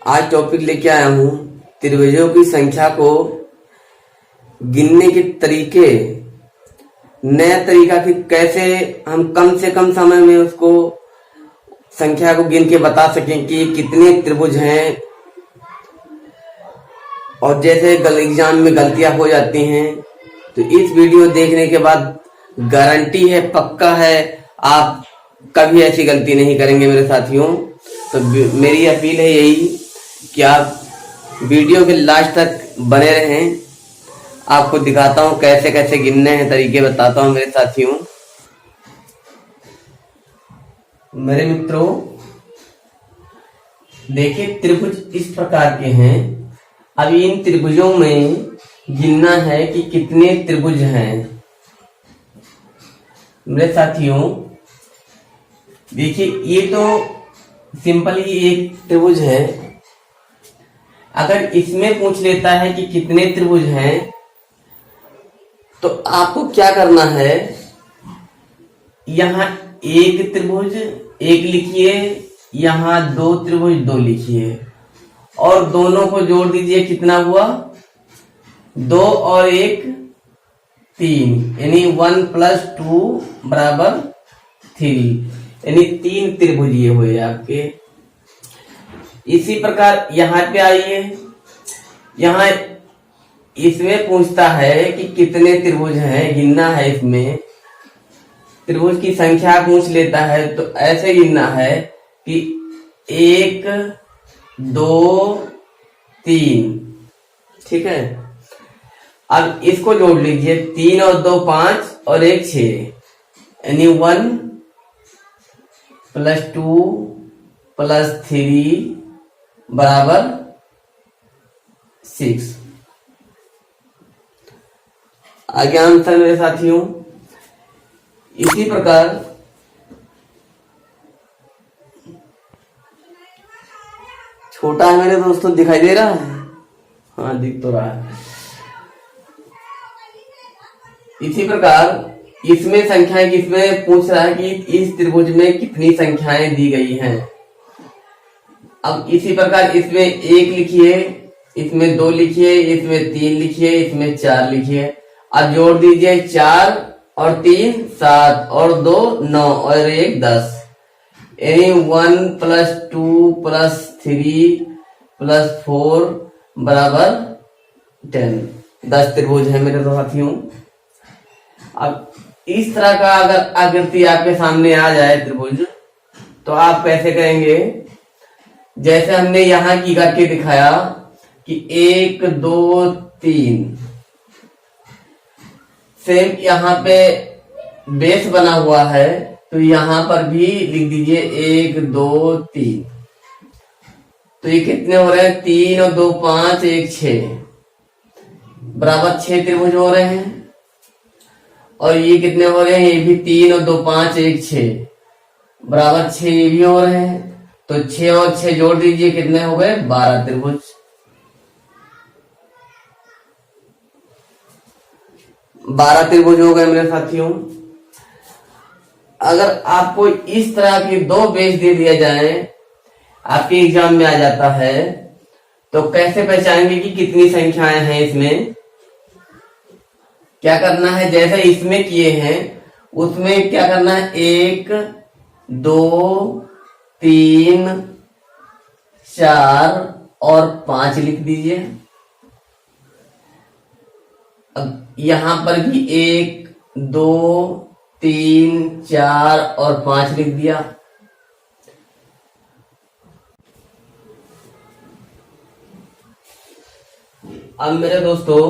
आज टॉपिक लेके आया हूँ त्रिभुजों की संख्या को गिनने के तरीके, नया तरीका कि कैसे हम कम से कम समय में उसको संख्या को गिन के बता सकें कि कितने त्रिभुज हैं। और जैसे एग्जाम में गलतियां हो जाती हैं, तो इस वीडियो देखने के बाद गारंटी है, पक्का है, आप कभी ऐसी गलती नहीं करेंगे मेरे साथियों। तो मेरी अपील है यही कि आप वीडियो के लास्ट तक बने रहें। आपको दिखाता हूं कैसे कैसे गिनने हैं, तरीके बताता हूं मेरे साथियों। मेरे मित्रों देखिए, त्रिभुज इस प्रकार के हैं। अब इन त्रिभुजों में गिनना है कि कितने त्रिभुज हैं। मेरे साथियों देखिए, ये तो सिंपल ही एक त्रिभुज है। अगर इसमें पूछ लेता है कि कितने त्रिभुज हैं, तो आपको क्या करना है, यहां एक त्रिभुज एक लिखिए, यहां दो त्रिभुज दो लिखिए और दोनों को जोड़ दीजिए। कितना हुआ? 2 और 1 3, यानी 1 + 2 = 3, यानी 3 त्रिभुज ये हुए आपके। इसी प्रकार यहां पे आइए, यहां इसमें पूछता है कि कितने त्रिभुज हैं, गिनना है। इसमें त्रिभुज की संख्या पूछ लेता है, तो ऐसे गिनना है कि 1 2 3, ठीक है। अब इसको जोड़ लीजिए, 3 और 2 5 और 1 6, यानी 1 + 2 + 3 = 6। आगे आंसर मेरे साथियों। इसी प्रकार छोटा है मेरे दोस्तों, दिखाई दे रहा है? हाँ, दिख तो रहा है। इसी प्रकार इसमें संख्याएं, किसमें पूछ रहा है कि इस त्रिभुज में कितनी संख्याएं दी गई हैं। अब इसी प्रकार इसमें 1 लिखिए, इसमें 2 लिखिए, इसमें 3 लिखिए, इसमें 4 लिखिए। अब जोड़ दीजिए, 4 और 3 7 और 2 9 और 1 10, यानी 1 + 2 + 3 + 4 = 10। 10 त्रिभुज है मेरे साथियों। अब इस तरह का अगर आकृति आपके सामने आ जाए त्रिभुज, तो आप कैसे करेंगे? जैसे हमने यहां की करके दिखाया कि 1 2 3, सेम यहां पे बेस बना हुआ है, तो यहां पर भी लिख दीजिए 1 2 3। तो ये कितने हो रहे हैं? 3 और 2 5, 1 6 = 6 त्रिभुज हो रहे हैं। और ये कितने हो रहे हैं? ये भी 3 और 2 5, 1 6 = 6 ये भी हो रहे हैं। तो 6 और 6 जोड़ दीजिए, कितने हो गए? 12 त्रिभुज। 12 त्रिभुज हो गए मेरे साथियों। अगर आपको इस तरह के 2 बेस दे दिया जाए, आपके एग्जाम में आ जाता है, तो कैसे पहचानेंगे कि कितनी संख्याएं हैं इसमें? क्या करना है, जैसे इसमें किए हैं उसमें क्या करना है? 1 2 3 4 और 5 लिख दीजिए। अब यहां पर भी 1 2 3 4 और 5 लिख दिया। अब मेरे दोस्तों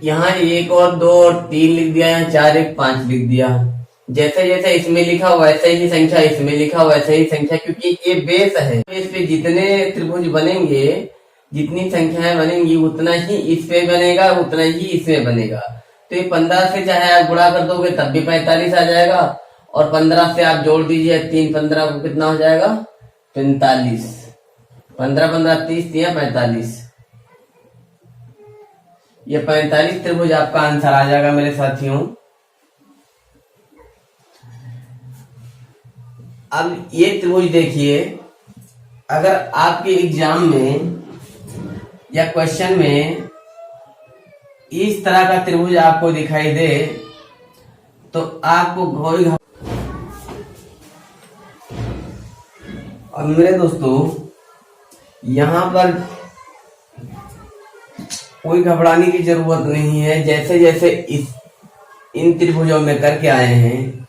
यहाँ 1 और 2 और 3 लिख दिया, यहाँ 4 1 5 लिख दिया। जैसे जैसे इसमें लिखा वैसे ही संख्या इसमें लिखा वैसे ही संख्या, क्योंकि ये बेस है। बेस पे जितने त्रिभुज बनेंगे, जितनी संख्याएं बनेंगी, उतना ही इस पे बनेगा, उतना ही इसमें बनेगा। तो ये 15 से चाहे आप गुणा कर दोगे तब भी 45 आ जाएगा, और 15 से आप जोड़ दीजिए 3 15 को, कितना हो जाएगा? 45। 15 15 30 दिया 45। ये 45 त्रिभुज आपका आंसर आ जाएगा मेरे साथियों। अब ये त्रिभुज देखिए, अगर आपके एग्जाम में या क्वेश्चन में इस तरह का त्रिभुज आपको दिखाई दे तो आपको कोई, और मेरे दोस्तों यहाँ पर कोई घबराने की जरूरत नहीं है। जैसे जैसे इन त्रिभुजों में करके आए हैं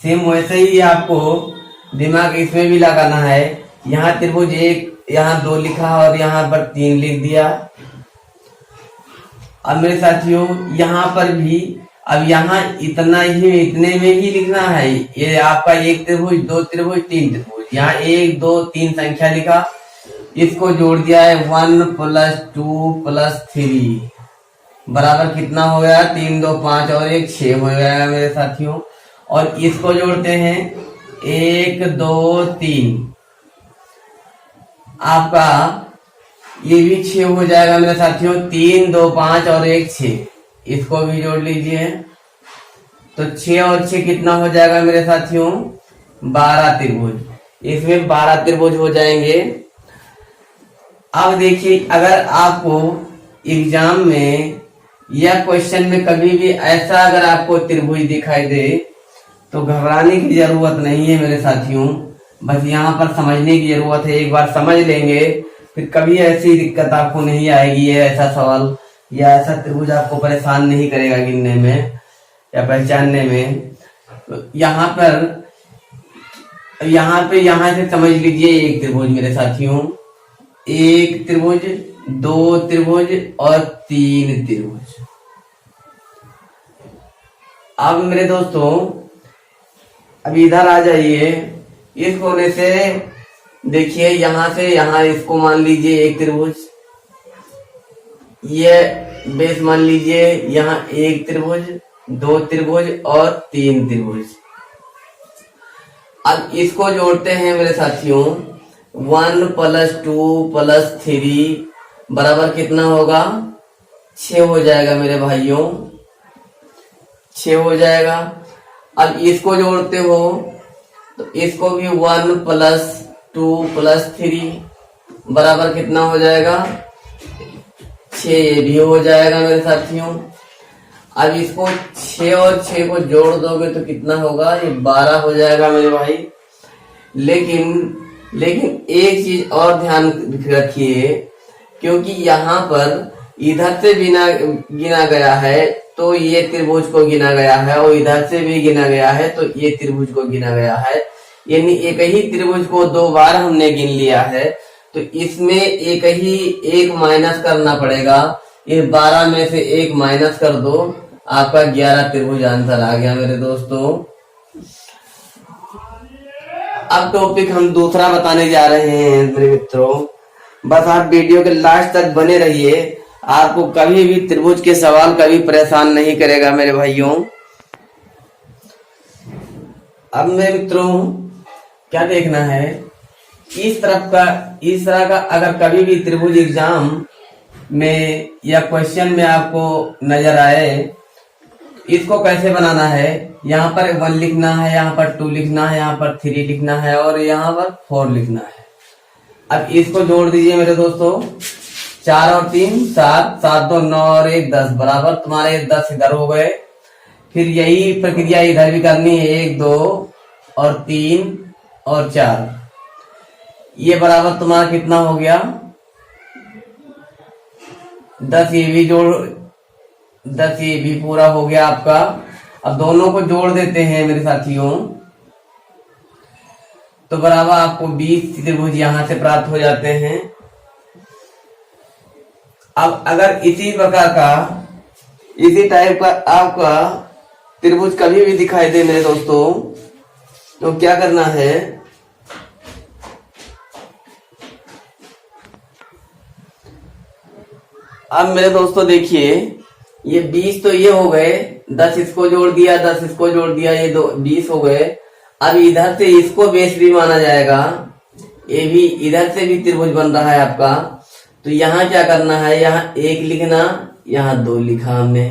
सेम वैसे ही आपको दिमाग इसमें भी लगाना है। यहाँ त्रिभुज 1, यहाँ 2 लिखा और यहाँ पर 3 लिख दिया। अब मेरे साथियों यहाँ पर भी अब यहाँ इतना ही, इतने में ही लिखना है। ये आपका 1 त्रिभुज, 2 त्रिभुज, 3 त्रिभुज। यहाँ 1 2 3 संख्या लिखा, इसको जोड़ दिया है 1 + 2 + 3 बराबर कितना हो गया? 3 2 5 और 1 6 हो गया मेरे साथियों। और इसको जोड़ते हैं 1 2 3, आपका ये भी 6 हो जाएगा मेरे साथियों। 3 2 5 और 1 6, इसको भी जोड़ लीजिए तो 6 और 6 कितना हो जाएगा मेरे साथियों? 12 त्रिभुज। इसमें 12 त्रिभुज हो जाएंगे। अब देखिए, अगर आपको एग्जाम में या क्वेश्चन में कभी भी ऐसा अगर आपको त्रिभुज दिखाई दे तो घबराने की जरूरत नहीं है मेरे साथियों। बस यहाँ पर समझने की जरूरत है। एक बार समझ लेंगे फिर कभी ऐसी दिक्कत आपको नहीं आएगी। ये ऐसा सवाल या ऐसा त्रिभुज आपको परेशान नहीं करेगा गिनने में या पहचानने में। तो यहाँ से समझ लीजिए 1 त्रिभुज मेरे साथियों, 1 त्रिभुज, 2 त्रिभुज और 3 त्रिभुज। अब मेरे दोस्तों अब इधर आ जाइए। इस कोने से देखिए, यहां से यहां इसको मान लीजिए 1 त्रिभुज, ये बेस मान लीजिए यहाँ 1 त्रिभुज, 2 त्रिभुज और 3 त्रिभुज। अब इसको जोड़ते हैं मेरे साथियों 1 + 2 + 3 बराबर कितना होगा? 6 हो जाएगा मेरे भाइयों, 6 हो जाएगा। अब इसको जोड़ते हो तो इसको भी 1 + 2 + 3 बराबर कितना हो जाएगा? 6, ये भी हो जाएगा मेरे साथियों। अब इसको 6 और 6 को जोड़ दोगे तो कितना होगा? ये 12 हो जाएगा मेरे भाई। लेकिन एक चीज और ध्यान रखिए, क्योंकि यहाँ पर इधर से गिना गया है तो ये त्रिभुज को गिना गया है और इधर से भी गिना गया है तो ये त्रिभुज को गिना गया है। यानी एक ही त्रिभुज को 2 बार हमने गिन लिया है तो इसमें एक माइनस करना पड़ेगा। ये 12 में से 1 माइनस कर दो, आपका 11 त्रिभुज आंसर आ गया मेरे दोस्तों। अब टॉपिक हम दूसरा बताने जा रहे हैं मेरे मित्रों। बस आप वीडियो के लास्ट तक बने रहिए, आपको कभी भी त्रिभुज के सवाल कभी परेशान नहीं करेगा मेरे भाइयों। अब मेरे मित्रों क्या देखना है, इस तरह का अगर कभी भी त्रिभुज एग्जाम में या क्वेश्चन में आपको नजर आए, इसको कैसे बनाना है। यहाँ पर 1 लिखना है, यहाँ पर 2 लिखना है, यहाँ पर 3 लिखना है और यहाँ पर 4 लिखना है। अब इसको जोड़ दीजिए मेरे दोस्तों, 4 और 3 7, 7 2 9 और 1 10 बराबर तुम्हारे 10 इधर हो गए। फिर यही प्रक्रिया इधर भी करनी है, 1 2 और 3 और 4, ये बराबर तुम्हारा कितना हो गया? 10। ये भी जोड़ 10, ये भी पूरा हो गया आपका। अब दोनों को जोड़ देते हैं मेरे साथियों तो बराबर आपको 20 त्रिभुज यहां से प्राप्त हो जाते हैं। अब अगर इसी प्रकार का, इसी टाइप का आपका त्रिभुज कभी भी दिखाई दे मेरे दोस्तों तो क्या करना है, अब मेरे दोस्तों देखिए, ये 20 तो ये हो गए, 10 इसको जोड़ दिया, 10 इसको जोड़ दिया, ये 20 हो गए। अब इधर से इसको बेस भी माना जाएगा, ये भी इधर से भी त्रिभुज बन रहा है आपका। तो यहाँ क्या करना है, यहाँ 1 लिखना, यहाँ 2 लिखा हमने,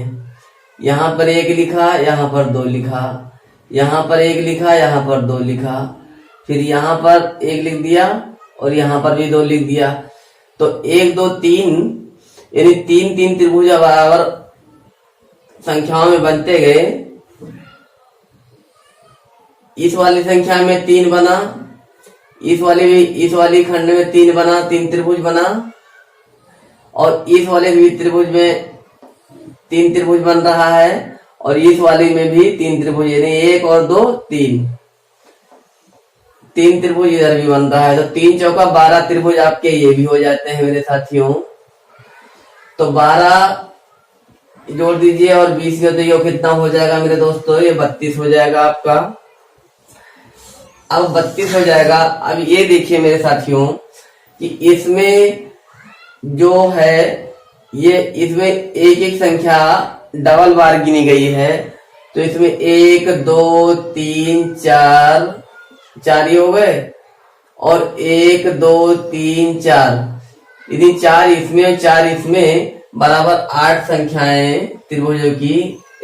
यहाँ पर 1 लिखा, यहाँ पर 2 लिखा, यहाँ पर 1 लिखा, यहाँ पर 2 लिखा। फिर यहाँ पर 1 लिख दिया और यहाँ पर भी 2 लिख दिया। तो 1 2 3 यानी 3 3 त्रिभुज बराबर संख्याओं में बनते गए। इस वाली संख्या में 3 बना, इस वाली खंड में 3 बना, 3 त्रिभुज बना, और इस वाले भी त्रिभुज में 3 त्रिभुज बन रहा है, और इस वाली में भी 3 त्रिभुज, यानी 1 और 2 3 त्रिभुज इधर भी बन रहा है। तो 3 चौका 12 त्रिभुज आपके ये भी हो जाते हैं मेरे साथियों। तो 12 जोड़ दीजिए और 20 में तो ये कितना हो जाएगा मेरे दोस्तों, ये 32 हो जाएगा आपका। अब 32 हो जाएगा। अब ये देखिए मेरे साथियों कि इसमें जो है ये इसमें एक एक संख्या डबल बार गिनी गई है। तो इसमें 1 2 3 4 ही हो गए, और 1 2 3 4, यदि 4 इसमें और 4 इसमें बराबर 8 संख्याएं त्रिभुजों की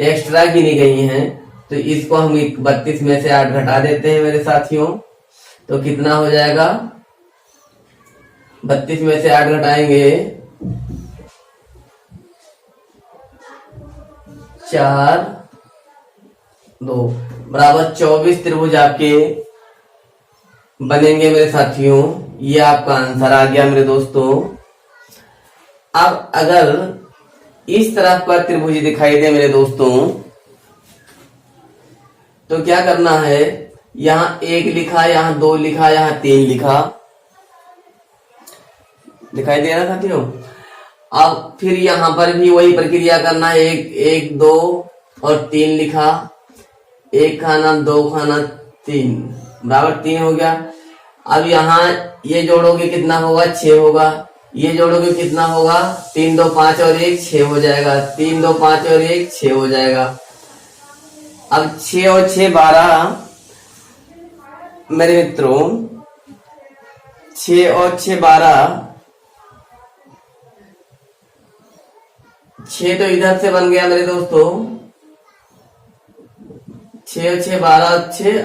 एक्स्ट्रा गिनी गई हैं। तो इसको हम 32 में से 8 घटा देते हैं मेरे साथियों। तो कितना हो जाएगा, 32 में से 8 घटाएंगे 4 2 बराबर 24 त्रिभुज आपके बनेंगे मेरे साथियों। ये आपका आंसर आ गया मेरे दोस्तों। अब अगर इस तरफ का त्रिभुज दिखाई दे मेरे दोस्तों, तो क्या करना है, यहाँ 1 लिखा, यहाँ 2 लिखा, यहाँ 3 लिखा, दिखाई दे रहा साथियों। अब फिर यहाँ पर भी वही प्रक्रिया करना है, 1 2 और 3 लिखा, 1 खाना 2 खाना 3 बराबर 3 हो गया। अब यहाँ ये जोड़ोगे कितना होगा, 6 होगा। ये जोड़ोगे कितना होगा, 3 2 5 और 1 6 हो जाएगा, 3 2 5 और 1 6 हो जाएगा। अब 6 और 6 12 मेरे मित्रों, 6 और 6 12, 6 तो इधर से बन गया मेरे दोस्तों, 6 और 6 12 6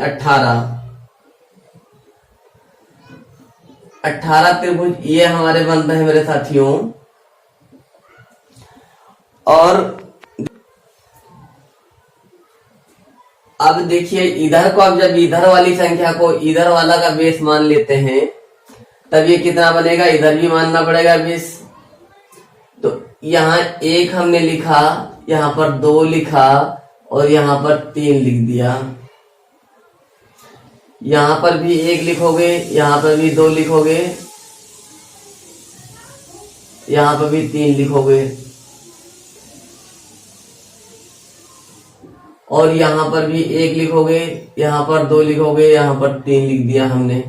18 त्रिभुज ये हमारे बन रहे हैं मेरे साथियों। और अब देखिए इधर को, अब जब इधर वाली संख्या को इधर वाला का बेस मान लेते हैं, तब ये कितना बनेगा, इधर भी मानना पड़ेगा बेस। तो यहाँ 1 हमने लिखा, यहाँ पर 2 लिखा, और यहाँ पर 3 लिख दिया। यहाँ पर भी 1 लिखोगे, यहाँ पर भी 2 लिखोगे, यहाँ पर भी 3 लिखोगे, और यहाँ पर भी 1 लिखोगे, यहाँ पर 2 लिखोगे, यहाँ पर 3 लिख दिया हमने।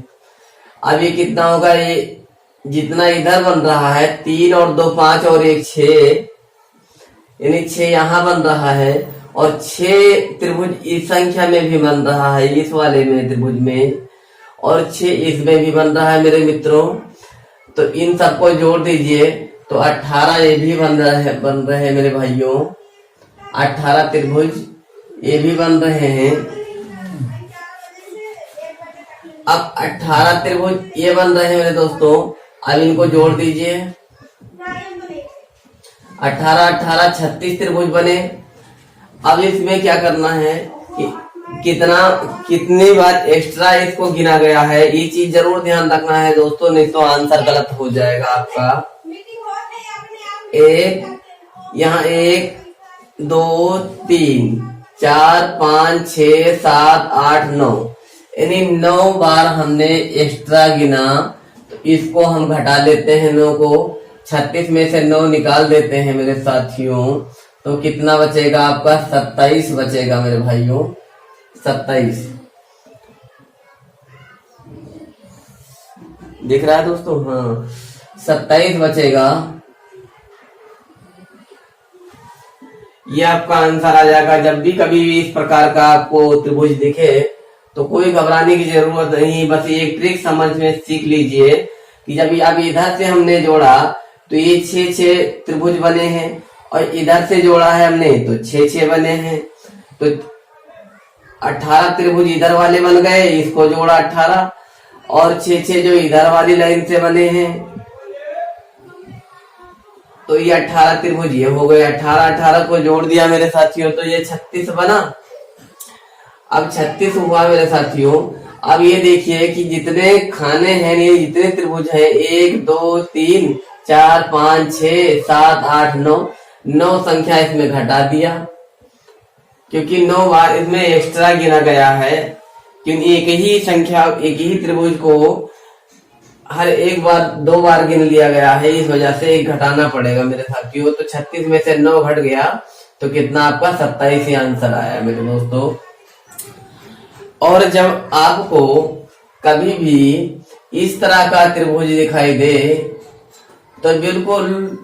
अब ये कितना होगा, ये जितना इधर बन रहा है 3 और 2 5 और 1 6, यानी 6 यहाँ बन रहा है, और 6 त्रिभुज इस संख्या में भी बन रहा है, इस वाले में त्रिभुज में, और 6 इसमें भी बन रहा है मेरे मित्रों। तो इन सबको जोड़ दीजिए तो 18 ये भी बन रहे हैं मेरे भाइयों, 18 त्रिभुज ये भी बन रहे हैं। अब 18 त्रिभुज ये बन रहे हैं मेरे दोस्तों। अब इनको जोड़ दीजिए, 18 18 36 त्रिभुज बने। अब इसमें क्या करना है कि कितनी बार एक्स्ट्रा इसको गिना गया है, ये चीज जरूर ध्यान रखना है दोस्तों, नहीं तो आंसर गलत हो जाएगा आपका। 1 यहाँ 1 2 3 4 5 6 7 8 9, यानी 9 बार हमने एक्स्ट्रा गिना। तो इसको हम घटा लेते हैं 9 को, 36 में से 9 निकाल देते हैं मेरे साथियों। तो कितना बचेगा आपका, 27 बचेगा मेरे भाइयों, 27 दिख रहा है दोस्तों, हाँ 27 बचेगा। ये आपका आंसर आ जाएगा। जब भी कभी भी इस प्रकार का आपको त्रिभुज दिखे तो कोई घबराने की जरूरत नहीं, बस एक ट्रिक समझ में सीख लीजिए कि जब अब इधर से हमने जोड़ा तो ये 6 त्रिभुज बने हैं, और इधर से जोड़ा है हमने तो 6 बने हैं। तो 18 त्रिभुज इधर वाले बन गए, इसको जोड़ा 18, और 6 जो इधर वाली लाइन से बने हैं, तो ये 18 त्रिभुज ये हो गए। 18 को जोड़ दिया मेरे साथियों, तो ये 36 बना। अब 36 हुआ मेरे साथियों। अब ये देखिए कि जितने खाने हैं, ये जितने त्रिभुज हैं, 1 2 3 4 5 6 7 8 9 संख्या इसमें घटा दिया, क्योंकि 9 बार इसमें एक्स्ट्रा गिना गया है, क्योंकि एक ही संख्या, एक ही त्रिभुज को हर एक बार 2 बार गिन लिया गया है, इस वजह से एक घटाना पड़ेगा मेरे साथियों। तो 36 में से 9 घट गया, तो कितना आपका 27 ही आंसर आया मेरे दोस्तों। और जब आपको कभी भी इस तरह का त्रिभुज दिखाई दे, तो बिल्कुल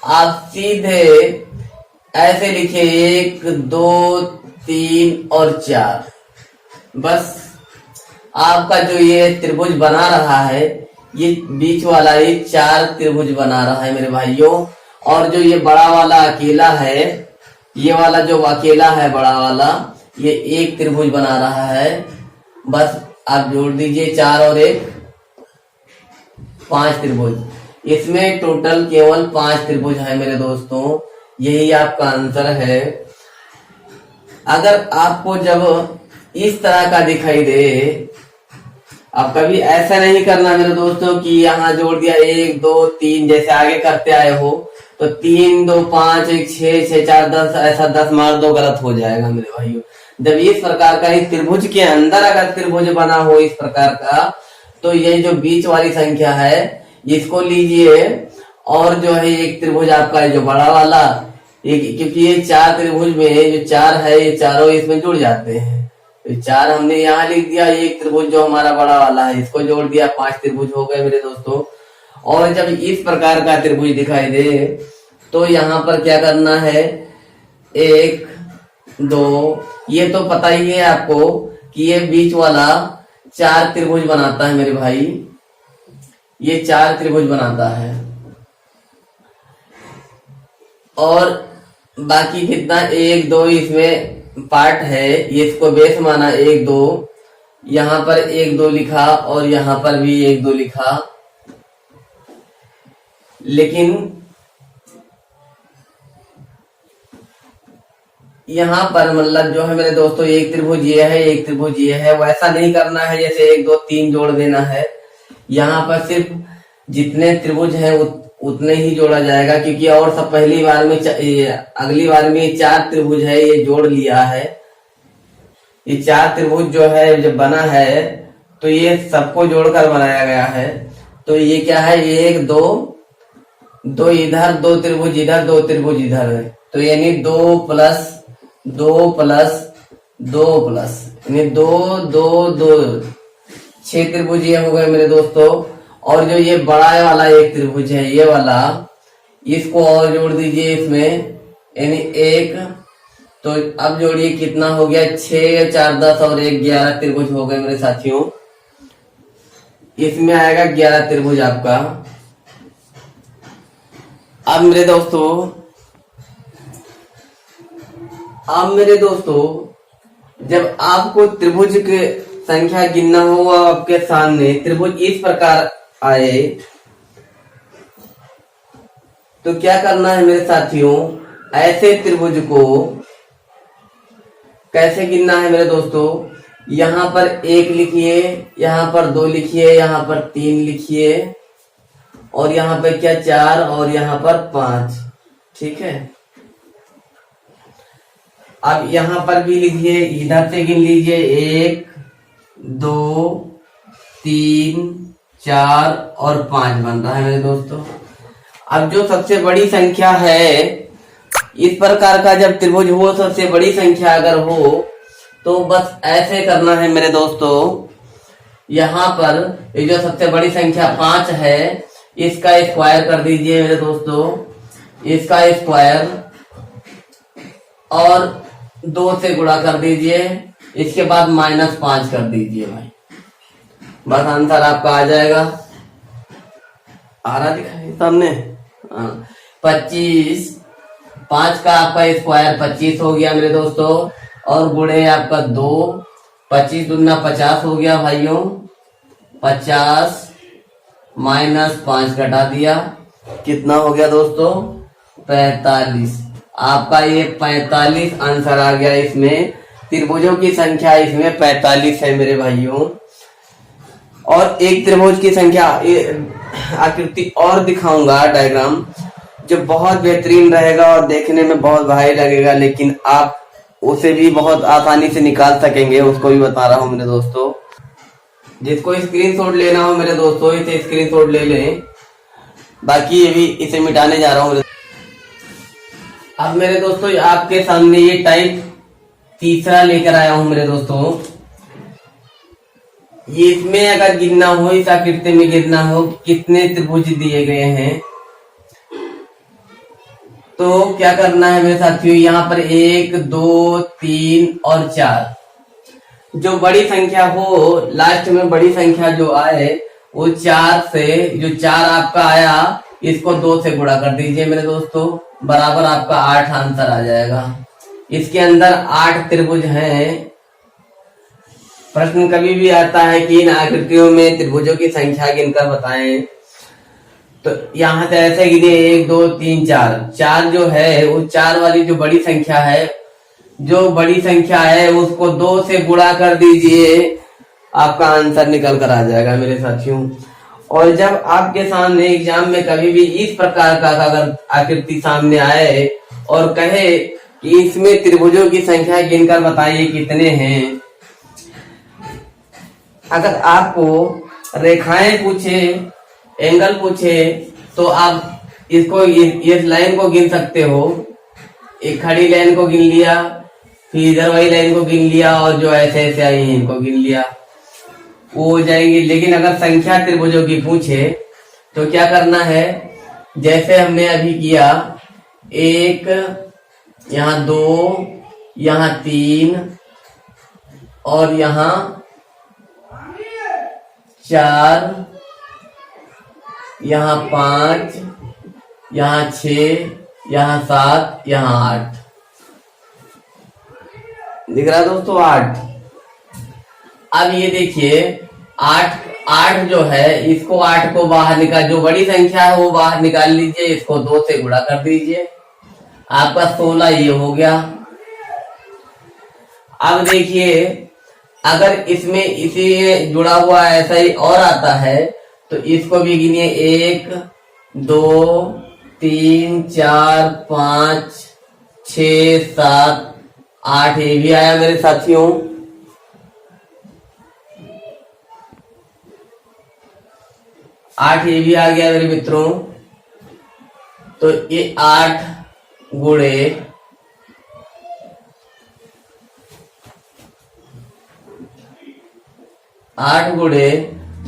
आप सीधे ऐसे लिखिए 1 2 3 और 4। बस आपका जो ये त्रिभुज बना रहा है, ये बीच वाला ये 4 त्रिभुज बना रहा है मेरे भाइयों। और जो ये बड़ा वाला अकेला है, ये वाला जो अकेला है बड़ा वाला, ये 1 त्रिभुज बना रहा है। बस आप जोड़ दीजिए 4 और 1 5 त्रिभुज। इसमें टोटल केवल 5 त्रिभुज है मेरे दोस्तों। यही आपका आंसर है। अगर आपको जब इस तरह का दिखाई दे, अब कभी ऐसा नहीं करना मेरे दोस्तों कि यहाँ जोड़ दिया 1 2 3 जैसे आगे करते आए हो, तो 3 2 5 1 6 6 4 10 ऐसा 10 मार दो, गलत हो जाएगा मेरे भाइयों। जब इस प्रकार का इस त्रिभुज के अंदर अगर त्रिभुज बना हो इस प्रकार का, तो ये जो बीच वाली संख्या है इसको लीजिए, और जो है एक त्रिभुज आपका है जो बड़ा वाला, क्योंकि ये 4 त्रिभुज में जो 4 है, ये चारों इसमें जुड़ जाते हैं। तो 4 हमने यहाँ लिख दिया, एक त्रिभुज जो हमारा बड़ा वाला है इसको जोड़ दिया, 5 त्रिभुज हो गए मेरे दोस्तों। और जब इस प्रकार का त्रिभुज दिखाई दे, तो यहाँ पर क्या करना है, 1 2, ये तो पता ही है आपको कि ये बीच वाला 4 त्रिभुज बनाता है मेरे भाई, ये 4 त्रिभुज बनाता है। और बाकी कितना 1 2 इसमें पार्ट है, ये इसको बेस माना 1 2, यहाँ पर 1 2 लिखा और यहाँ पर भी 1 2 लिखा। लेकिन यहाँ पर मतलब जो है मेरे दोस्तों, एक त्रिभुज ये है, एक त्रिभुज ये है, वैसा नहीं करना है जैसे 1 2 3 जोड़ देना है। यहाँ पर सिर्फ जितने त्रिभुज हैं उतने ही जोड़ा जाएगा, क्योंकि और सब पहली बार में अगली बार में 4 त्रिभुज है, ये जोड़ लिया है। ये 4 त्रिभुज जो है जब बना है, तो ये सबको जोड़कर बनाया गया है। तो ये क्या है, 1 2 इधर, 2 त्रिभुज इधर, 2 त्रिभुज इधर है, तो यानी 2 प्लस 2 प्लस 2 प्लस यानी 2 2 2 6 त्रिभुज ये हो गए मेरे दोस्तों। और जो ये बड़ा वाला एक त्रिभुज है, ये वाला, इसको और जोड़ दीजिए इसमें, यानी 1, तो अब जोड़िए कितना हो गया, 6 4 10 और 1 11 त्रिभुज हो गए मेरे साथियों। इसमें आएगा 11 त्रिभुज आपका। अब मेरे दोस्तों जब आपको त्रिभुज के संख्या गिनना हो, आपके सामने त्रिभुज इस प्रकार आए, तो क्या करना है मेरे साथियों, ऐसे त्रिभुज को कैसे गिनना है मेरे दोस्तों, यहाँ पर 1 लिखिए, यहाँ पर 2 लिखिए, यहाँ पर 3 लिखिए, और यहाँ पे क्या 4 और यहाँ पर 5, ठीक है। अब यहाँ पर भी लिखिए, इधर से गिन लीजिए, 1 2 3 4 और 5 बन रहा है मेरे दोस्तों। अब जो सबसे बड़ी संख्या है, इस प्रकार का जब त्रिभुज हो, सबसे बड़ी संख्या अगर हो, तो बस ऐसे करना है मेरे दोस्तों। यहाँ पर ये जो सबसे बड़ी संख्या 5 है, इसका स्क्वायर कर दीजिए मेरे दोस्तों, इसका स्क्वायर, और 2 से गुणा कर दीजिए, इसके बाद -5 कर दीजिए भाई, बस आंसर आपका आ जाएगा। आ रहा दिखाई सामने, 25, 5 का आपका स्क्वायर 25 हो गया मेरे दोस्तों, और गुणे आपका 2, 25 दूना 50 हो गया भाइयों, 50 माइनस 5 घटा दिया, कितना हो गया दोस्तों, 45। आपका ये 45 आंसर आ गया। इसमें त्रिभुजों की संख्या इसमें 45 है मेरे भाइयों। और एक त्रिभुज की संख्या आकृति और दिखाऊंगा, डायग्राम, जो बहुत बेहतरीन रहेगा और देखने में बहुत भारी लगेगा, लेकिन आप उसे भी बहुत आसानी से निकाल सकेंगे, उसको भी बता रहा हूं मेरे दोस्तों। जिसको स्क्रीनशॉट लेना हो मेरे दोस्तों, इसे स्क्रीनशॉट ले लें, बाकी ये भी इसे मिटाने जा रहा हूं। अब मेरे दोस्तों आपके सामने ये टाइप तीसरा लेकर आया हूं मेरे दोस्तों। ये इसमें अगर गिनना हो, इस आकृति में गिनना हो कितने त्रिभुज दिए गए हैं, तो क्या करना है मेरे साथियों, यहाँ पर 1, 2, 3 और 4, जो बड़ी संख्या हो, लास्ट में बड़ी संख्या जो आए वो 4 से, जो 4 आपका आया इसको 2 से गुणा कर दीजिए मेरे दोस्तों, बराबर आपका 8 आंसर आ जाएगा। इसके अंदर 8 त्रिभुज हैं। प्रश्न कभी भी आता है कि इन आकृतियों में त्रिभुजों की संख्या गिनकर बताएं, तो यहाँ से ऐसे गिने 1, 2, 3, 4। 4 जो है वो 4 वाली जो बड़ी संख्या है, जो बड़ी संख्या है उसको 2 से गुणा कर दीजिए, आपका आंसर निकल कर आ जाएगा मेरे साथियों। और जब आपके सामने एग्जाम में कभी भी इस प्रकार का अगर आकृति सामने आए और कहे कि इसमें त्रिभुजों की संख्या गिनकर बताइए कितने हैं, अगर आपको रेखाएं पूछे, एंगल पूछे, तो आप इसको इस लाइन को गिन सकते हो। एक खड़ी लाइन को गिन लिया, फिर इधर वाली लाइन को गिन लिया, और जो ऐसे ऐसे आई है इनको गिन लिया, वो हो जाएंगे। लेकिन अगर संख्या त्रिभुजों की पूछे तो क्या करना है, जैसे हमने अभी किया, 1, यहाँ 2, यहाँ 3 और यहाँ 4, यहाँ 5, यहाँ 6, यहाँ 7, यहाँ 8 दिख रहा है दोस्तों, 8। अब ये देखिए 8 जो है, इसको 8 को बाहर निकाल, जो बड़ी संख्या है वो बाहर निकाल लीजिए, इसको 2 से गुणा कर दीजिए, आपका 16 ये हो गया। अब देखिए अगर इसमें इसी जुड़ा हुआ ऐसा ही और आता है तो इसको भी गिनिए, 1, 2, 3, 4, 5, 6, 7, 8, ये भी आया मेरे साथियों। आठ ये भी आ गया मेरे मित्रों। तो ये 8 गुणे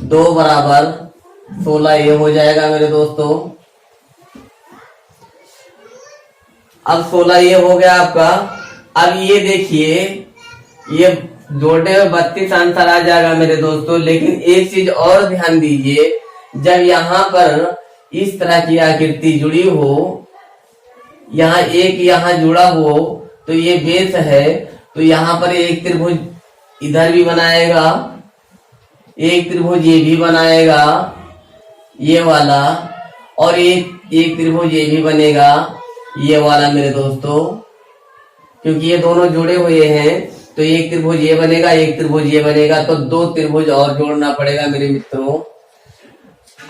2 बराबर 16 ये हो जाएगा मेरे दोस्तों। अब 16 ये हो गया आपका। अब ये देखिए, ये जोड़ने में 32 आंसर आ जाएगा मेरे दोस्तों। लेकिन एक चीज और ध्यान दीजिए, जब यहाँ पर इस तरह की आकृति जुड़ी हो, यहाँ एक यहाँ जुड़ा हो, तो ये बेस है, तो यहाँ पर एक त्रिभुज इधर भी बनाएगा, एक त्रिभुज ये भी बनाएगा, ये वाला, और एक त्रिभुज ये भी बनेगा, ये वाला मेरे दोस्तों। क्योंकि ये दोनों जुड़े हुए हैं तो एक त्रिभुज ये बनेगा, एक त्रिभुज ये बनेगा, तो 2 त्रिभुज और जोड़ना पड़ेगा मेरे मित्रों।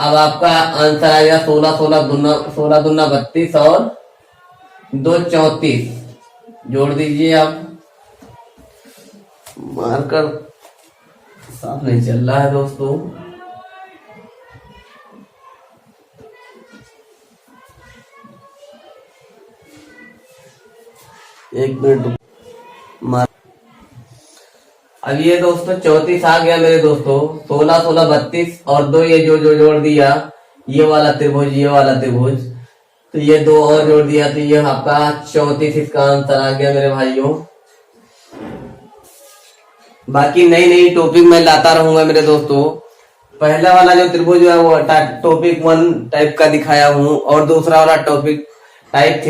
अब आपका आंसर आएगा 16 दूना 32 और 2 34। जोड़ दीजिए आप। मार्कर साफ नहीं चल रहा है दोस्तों। एक मिनट। अब ये दोस्तों 34 आ गया मेरे दोस्तों। 16 32 और 2 ये जो जोड़ दिया, ये वाला त्रिभुज, ये वाला त्रिभुज, तो ये 2 और जोड़ दिया, तो ये आपका 34 इसका आंसर आ गया मेरे भाइयों। बाकी नई नई टॉपिक मैं लाता रहूंगा मेरे दोस्तों। पहला वाला जो त्रिभुज है वो टॉपिक 1 टाइप का दिखाया हूँ, और दूसरा वाला टॉपिक टाइप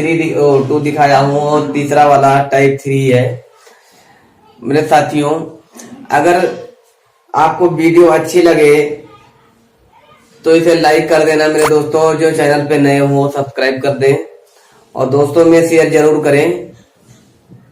2 दिखाया हूँ, और तीसरा वाला टाइप 3 है। मेरे साथियों, अगर आपको वीडियो अच्छी लगे तो इसे लाइक कर देना मेरे दोस्तों, जो चैनल पे नए हो सब्सक्राइब कर दें और दोस्तों में शेयर जरूर करें।